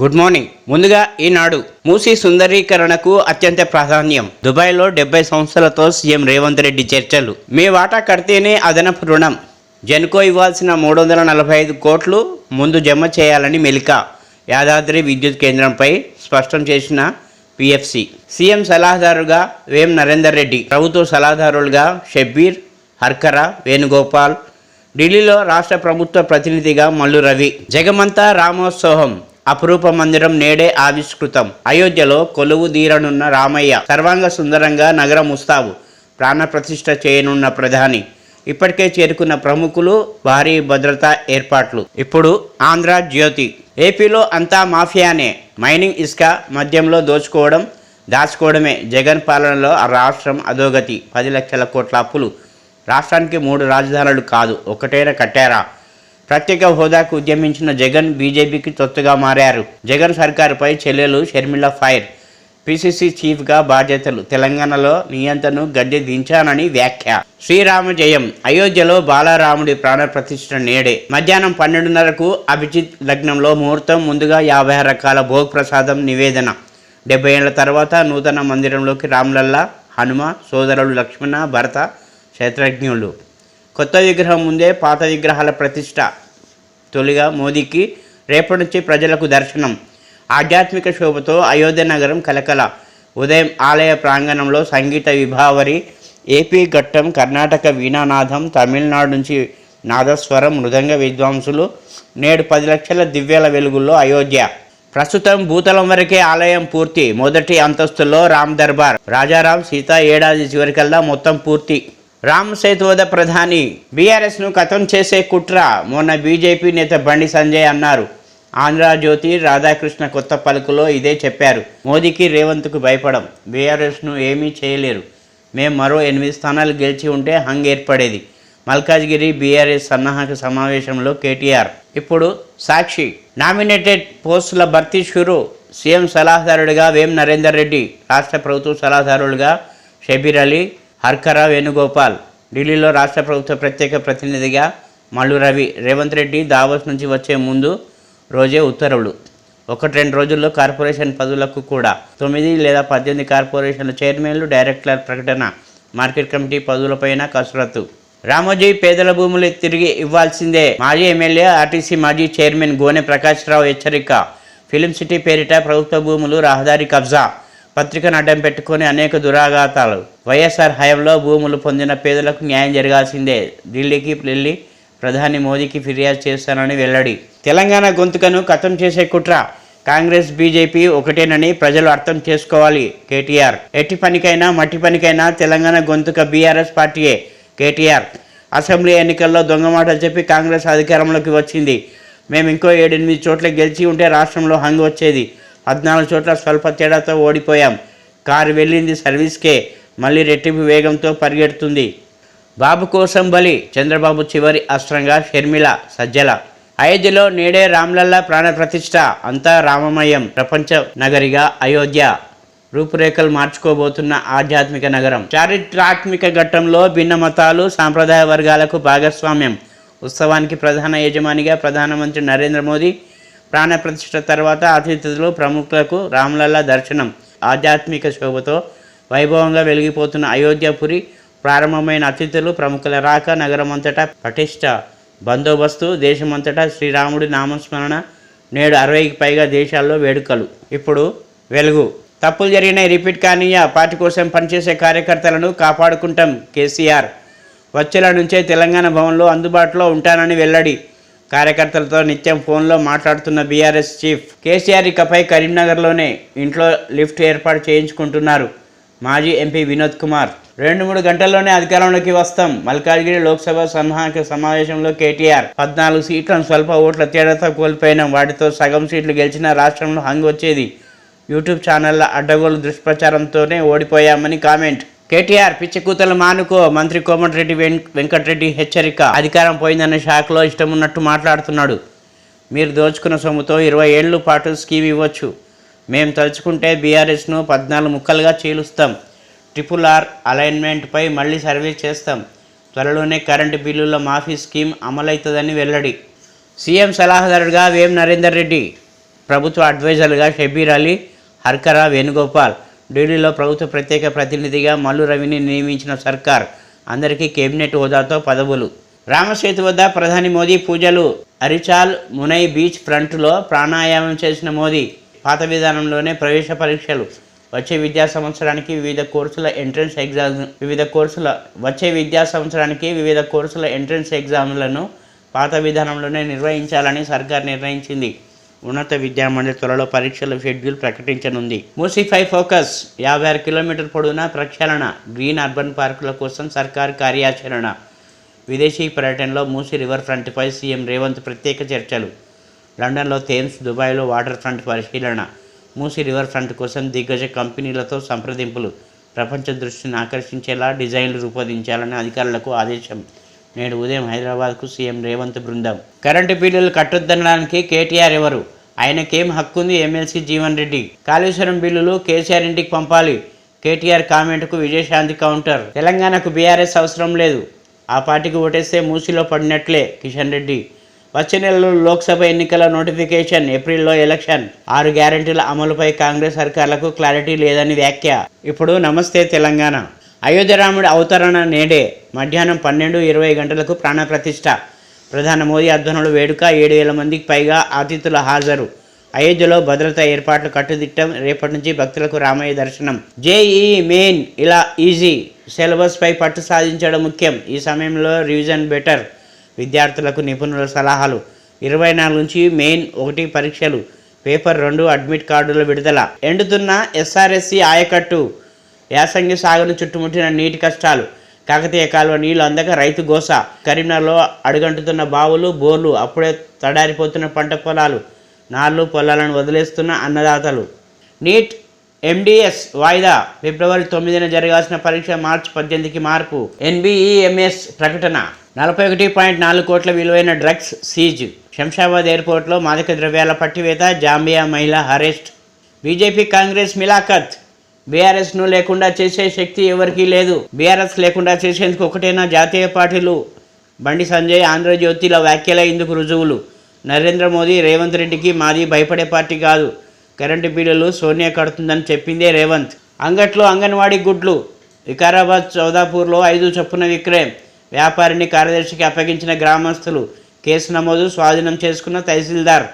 Good morning. ముందుగా ఈనాడు మూసీ సుందరీకరణకు అత్యంత ప్రాధాన్యం. దుబాయ్లో 70 సంస్థలతో సీఎం రేవంత్ రెడ్డి చర్చలు. మీ వాటా కడితేనే అదనపు రుణం. జెన్కో ఇవ్వాల్సిన 345 కోట్లు ముందు జమ చేయాలని మెలిక. యాదాద్రి విద్యుత్ కేంద్రంపై స్పష్టం చేసిన పిఎఫ్సి. సీఎం సలహాదారుగా వేం నరేందర్ రెడ్డి, ప్రభుత్వ సలహాదారులుగా షబ్బీర్, హర్కర, వేణుగోపాల్. ఢిల్లీలో రాష్ట్ర ప్రభుత్వ ప్రతినిధిగా మల్లు రవి. జగమంతా రామోత్సవం. అపురూప మందిరం నేడే ఆవిష్కృతం. అయోధ్యలో కొలువు తీరనున్న రామయ్య సర్వాంగ సుందరంగా నగర ముస్తాబు. ప్రాణప్రతిష్ఠ చేయనున్న ప్రధాని. ఇప్పటికే చేరుకున్న ప్రముఖులు, భారీ భద్రతా ఏర్పాట్లు. ఇప్పుడు ఆంధ్ర జ్యోతి. ఏపీలో అంతా మాఫియానే. మైనింగ్, ఇసుక, మద్యంలో దాచుకోవడమే జగన్ పాలనలో రాష్ట్రం అధోగతి. 10 లక్షల కోట్ల అప్పులు. రాష్ట్రానికి 3 రాజధానులు కాదు, ఒకటైనా కట్టారా? ప్రత్యేక హోదాకు ఉద్యమించిన జగన్ బీజేపీకి తొత్తుగా మారారు. జగన్ సర్కారుపై చెల్లెలు షర్మిల ఫైర్. పిసిసి చీఫ్గా బాధ్యతలు. తెలంగాణలో నియంత్రణను గద్దె దించానని వ్యాఖ్య. శ్రీరామ జయం. అయోధ్యలో బాలరాముడి ప్రాణప్రతిష్ఠ నేడే. మధ్యాహ్నం 12:30కు అభిజిత్ లగ్నంలో ముహూర్తం. ముందుగా 56 రకాల భోగ్ ప్రసాదం నివేదన. 70 ఏళ్ల తర్వాత నూతన మందిరంలోకి రామ్లల్లా, హనుమ, సోదరులు లక్ష్మణ, భరత, శత్రుఘ్నులు. కొత్త విగ్రహం ముందే పాత విగ్రహాల ప్రతిష్ట. తొలిగా మోదీకి. రేపటి నుంచి ప్రజలకు దర్శనం. ఆధ్యాత్మిక శోభతో అయోధ్య నగరం కలకల. ఉదయం ఆలయ ప్రాంగణంలో సంగీత విభావరి. ఏపీ ఘట్టం, కర్ణాటక వీణానాదం, తమిళనాడు నుంచి నాదస్వరం, మృదంగ విద్వాంసులు. నేడు 10 లక్షల దివ్యాల వెలుగుల్లో అయోధ్య. ప్రస్తుతం భూతలం వరకే ఆలయం పూర్తి. మొదటి అంతస్తులో రామ్ దర్బార్. రాజారాం, సీత ఏడాది చివరికల్లా మొత్తం పూర్తి. రామ్ సేతు వద్ద ప్రధాని. బీఆర్ఎస్ను ఖతం చేసే కుట్ర. మొన్న బీజేపీ నేత బండి సంజయ్ అన్నారు. ఆంధ్రజ్యోతి రాధాకృష్ణ కొత్త పలుకులో ఇదే చెప్పారు. మోదీకి, రేవంత్కు భయపడం. బీఆర్ఎస్ను ఏమీ చేయలేరు. మేం మరో 8 స్థానాలు గెలిచి ఉంటే హంగ్ ఏర్పడేది. మల్కాజ్గిరి బీఆర్ఎస్ సన్నాహక సమావేశంలో కేటీఆర్. ఇప్పుడు సాక్షి. నామినేటెడ్ పోస్టుల భర్తీ షురు. సీఎం సలహాదారుడిగా వేం నరేందర్ రెడ్డి, రాష్ట్ర ప్రభుత్వ సలహాదారులుగా షబీర్ అలీ, హర్కర, వేణుగోపాల్. ఢిల్లీలో రాష్ట్ర ప్రభుత్వ ప్రత్యేక ప్రతినిధిగా మల్లు రవి. రేవంత్ రెడ్డి దావోస్ నుంచి వచ్చే ముందు రోజే ఉత్తర్వులు. 1-2 రోజుల్లో కార్పొరేషన్ పదవులకు కూడా. 9 లేదా 18 కార్పొరేషన్ల చైర్మన్లు, డైరెక్టర్ల ప్రకటన. మార్కెట్ కమిటీ పదవులపైన కసరత్తు. రామోజీ పేదల భూములు తిరిగి ఇవ్వాల్సిందే. మాజీ ఎమ్మెల్యే, ఆర్టీసీ మాజీ చైర్మన్ గోనె ప్రకాశ్రావు హెచ్చరిక. ఫిలిం సిటీ పేరిట ప్రభుత్వ భూములు, రహదారి కబ్జా. పత్రికను అడ్డం పెట్టుకొని అనేక దురాఘాతాలు. వైఎస్ఆర్ హయాంలో భూములు పొందిన పేదలకు న్యాయం జరగాల్సిందే. ఢిల్లీకి వెళ్ళి ప్రధాని మోదీకి ఫిర్యాదు చేస్తానని వెల్లడి. తెలంగాణ గొంతుకను ఖతం చేసే కుట్ర. కాంగ్రెస్, బీజేపీ ఒకటేనని ప్రజలు అర్థం చేసుకోవాలి. కేటీఆర్. ఎట్టి పనికైనా మట్టి పనికైనా తెలంగాణ గొంతుక బీఆర్ఎస్ పార్టీయే. కేటీఆర్. అసెంబ్లీ ఎన్నికల్లో దొంగ మాటలు చెప్పి కాంగ్రెస్ అధికారంలోకి వచ్చింది. మేము ఇంకో 7-8 చోట్ల గెలిచి ఉంటే రాష్ట్రంలో హంగు వచ్చేది. 14 చోట్ల స్వల్ప తేడాతో ఓడిపోయాం. కారు వెళ్ళింది సర్వీస్కే, మళ్ళీ రెట్టింపు వేగంతో పరిగెడుతుంది. బాబు కోసం బలి. చంద్రబాబు చివరి అస్త్రంగా షర్మిల, సజ్జల. అయోధ్యలో నేడే రామ్లల్లా ప్రాణప్రతిష్ఠ. అంతా రామమయం. ప్రపంచ నగరిగా అయోధ్య రూపురేఖలు మార్చుకోబోతున్న ఆధ్యాత్మిక నగరం. చారిత్రాత్మక ఘట్టంలో భిన్న మతాలు, సాంప్రదాయ వర్గాలకు భాగస్వామ్యం. ఉత్సవానికి ప్రధాన యజమానిగా ప్రధానమంత్రి నరేంద్ర మోదీ. ప్రాణప్రతిష్ఠ తర్వాత అతిథులు, ప్రముఖులకు రామ్లల్లా దర్శనం. ఆధ్యాత్మిక శోభతో వైభవంగా వెలిగిపోతున్న అయోధ్యపురి. ప్రారంభమైన అతిథులు, ప్రముఖుల రాక. నగరమంతటా పటిష్ట బందోబస్తు. దేశమంతటా శ్రీరాముడి నామస్మరణ. నేడు 60కి పైగా దేశాల్లో వేడుకలు. ఇప్పుడు వెలుగు. తప్పులు జరిగినాయి, రిపీట్ కానీయ. పార్టీ కోసం పనిచేసే కార్యకర్తలను కాపాడుకుంటాం. కేసీఆర్. వచ్చేలా నుంచే తెలంగాణ భవన్లో అందుబాటులో ఉంటానని వెల్లడి. కార్యకర్తలతో నిత్యం ఫోన్లో మాట్లాడుతున్న బీఆర్ఎస్ చీఫ్. కేసీఆర్ ఇకపై కరీంనగర్లోనే ఇంట్లో లిఫ్ట్ ఏర్పాటు చేయించుకుంటున్నారు. మాజీ ఎంపీ వినోద్ కుమార్. 2-3 గంటల్లోనే అధికారంలోకి వస్తాం. మల్కాజ్గిరి లోక్సభ సన్నాహక సమావేశంలో కేటీఆర్. 14 సీట్లను స్వల్ప ఓట్ల తేడాతో కోల్పోయినాం. వాటితో సగం సీట్లు గెలిచిన రాష్ట్రంలో హంగు వచ్చేది. యూట్యూబ్ ఛానళ్ల అడ్డగోలు దుష్ప్రచారంతోనే ఓడిపోయామని కామెంట్. కేటీఆర్. పిచ్చి కూతలు మానుకో. మంత్రి కోమటిరెడ్డి వెంకటరెడ్డి హెచ్చరిక. అధికారం పోయిందన్న షాక్లో ఇష్టం ఉన్నట్టు మాట్లాడుతున్నాడు. మీరు దోచుకున్న సొమ్ముతో 20 ఏళ్ల పాటు స్కీమ్ ఇవ్వచ్చు. మేము తలుచుకుంటే బీఆర్ఎస్ను 14 ముక్కలుగా చీలుస్తాం. RRR అలైన్మెంట్పై మళ్లీ సర్వే చేస్తాం. త్వరలోనే కరెంటు బిల్లుల మాఫీ స్కీమ్ అమలవుతుందని వెల్లడి. సీఎం సలహాదారుడిగా వేం నరేందర్ రెడ్డి. ప్రభుత్వ అడ్వైజర్లుగా షబీర్ అలీ, హర్కరా వేణుగోపాల్. ఢిల్లీలో ప్రభుత్వ ప్రత్యేక ప్రతినిధిగా మల్లు రవిని నియమించిన సర్కార్. అందరికీ కేబినెట్ హోదాతో పదవులు. రామసేతు వద్ద ప్రధాని మోదీ పూజలు. అరిచాల్ మునై బీచ్ ఫ్రంట్లో ప్రాణాయామం చేసిన మోదీ. పాత విధానంలోనే ప్రవేశ పరీక్షలు. వచ్చే విద్యా సంవత్సరానికి వివిధ కోర్సుల ఎంట్రన్స్ ఎగ్జామ్లను పాత విధానంలోనే నిర్వహించాలని సర్కార్ నిర్ణయించింది. ఉన్నత విద్యామండలి త్వరలో పరీక్షల షెడ్యూల్ ప్రకటించనుంది. మూసీపై ఫోకస్. 56 కిలోమీటర్ పొడవునా ప్రక్షాళన. గ్రీన్ అర్బన్ పార్కుల కోసం సర్కార్ కార్యాచరణ. విదేశీ పర్యటనలో మూసీ రివర్ ఫ్రంట్పై సీఎం రేవంత్ ప్రత్యేక చర్చలు. లండన్లో థేమ్స్, దుబాయ్లో వాటర్ ఫ్రంట్ పరిశీలన. మూసీ రివర్ ఫ్రంట్ కోసం దిగ్గజ కంపెనీలతో సంప్రదింపులు. ప్రపంచ దృష్టిని ఆకర్షించేలా డిజైన్లు రూపొందించాలని అధికారులకు ఆదేశం. నేడు ఉదయం హైదరాబాద్కు సీఎం రేవంత్ బృందం. కరెంటు బిల్లులు కట్టొద్దనడానికి కేటీఆర్ ఎవరు? ఆయనకేం హక్కుంది? ఎమ్మెల్సీ జీవన్ రెడ్డి. కాళేశ్వరం బిల్లులు కేసీఆర్ ఇంటికి పంపాలి. కేటీఆర్ కామెంట్కు విజయశాంతి కౌంటర్. తెలంగాణకు బీఆర్ఎస్ అవసరం లేదు. ఆ పార్టీకి ఓటేస్తే మూసీలో పడినట్లే. కిషన్ రెడ్డి. వచ్చే నెలలో లోక్సభ ఎన్నికల నోటిఫికేషన్. ఏప్రిల్లో ఎలక్షన్. 6 గ్యారెంటీల అమలుపై కాంగ్రెస్ సర్కార్లకు క్లారిటీ లేదని వ్యాఖ్య. ఇప్పుడు నమస్తే తెలంగాణ. అయోధ్య రాముడి అవతరణ నేడే. మధ్యాహ్నం 12:20 గంటలకు ప్రాణప్రతిష్ఠ. ప్రధాని మోదీ ఆధ్వర్యంలో వేడుక. 7,000 మందికి పైగా అతిథుల హాజరు. అయోధ్యలో భద్రతా ఏర్పాట్లు కట్టుదిట్టం. రేపటి నుంచి భక్తులకు రామయ్య దర్శనం. జేఈఈ మెయిన్ ఇలా ఈజీ. సిలబస్పై పట్టు సాధించడం ముఖ్యం. ఈ సమయంలో రివిజన్ బెటర్. విద్యార్థులకు నిపుణుల సలహాలు. 24 నుంచి మెయిన్ 1 పరీక్షలు. పేపర్ 2 అడ్మిట్ కార్డుల విడుదల. ఎండుతున్న ఎస్ఆర్ఎస్సి ఆయకట్టు. యాసంగి సాగును చుట్టుముట్టిన నీటి కష్టాలు. కాకతీయ కాలువ నీళ్లు అందక రైతు గోస. కరీంనగర్లో అడుగంటుతున్న బావులు, బోర్లు. అప్పుడే తడారిపోతున్న పంట పొలాలు. నార్లు పొలాలను వదిలేస్తున్న అన్నదాతలు. నీట్ ఎండిఎస్ వాయిదా. ఫిబ్రవరి 9న జరగాల్సిన పరీక్ష మార్చి 18కి మార్పు. ఎన్బిఈఎంఎస్ ప్రకటన. 41.4 కోట్ల విలువైన డ్రగ్స్ సీజ్. శంషాబాద్ ఎయిర్పోర్ట్లో మాదక ద్రవ్యాల పట్టివేత. జాంబియా మహిళ అరెస్ట్. బీజేపీ కాంగ్రెస్ మిలాఖత్. బీఆర్ఎస్ను లేకుండా చేసే శక్తి ఎవరికీ లేదు. బీఆర్ఎస్ లేకుండా చేసేందుకు ఒకటేనా జాతీయ పార్టీలు. బండి సంజయ్ ఆంధ్రజ్యోతిల వ్యాఖ్యలే ఇందుకు రుజువులు. నరేంద్ర మోదీ రేవంత్ రెడ్డికి మాది భయపడే పార్టీ కాదు. కరెంటు బిల్లులు సోనియా కడుతుందని చెప్పిందే రేవంత్. అంగట్లో అంగన్వాడీ గుడ్లు. వికారాబాద్ చౌదాపూర్లో 5 చొప్పున విక్రయం. వ్యాపారిని కార్యదర్శికి అప్పగించిన గ్రామస్తులు. కేసు నమోదు. స్వాధీనం చేసుకున్న తహసీల్దార్.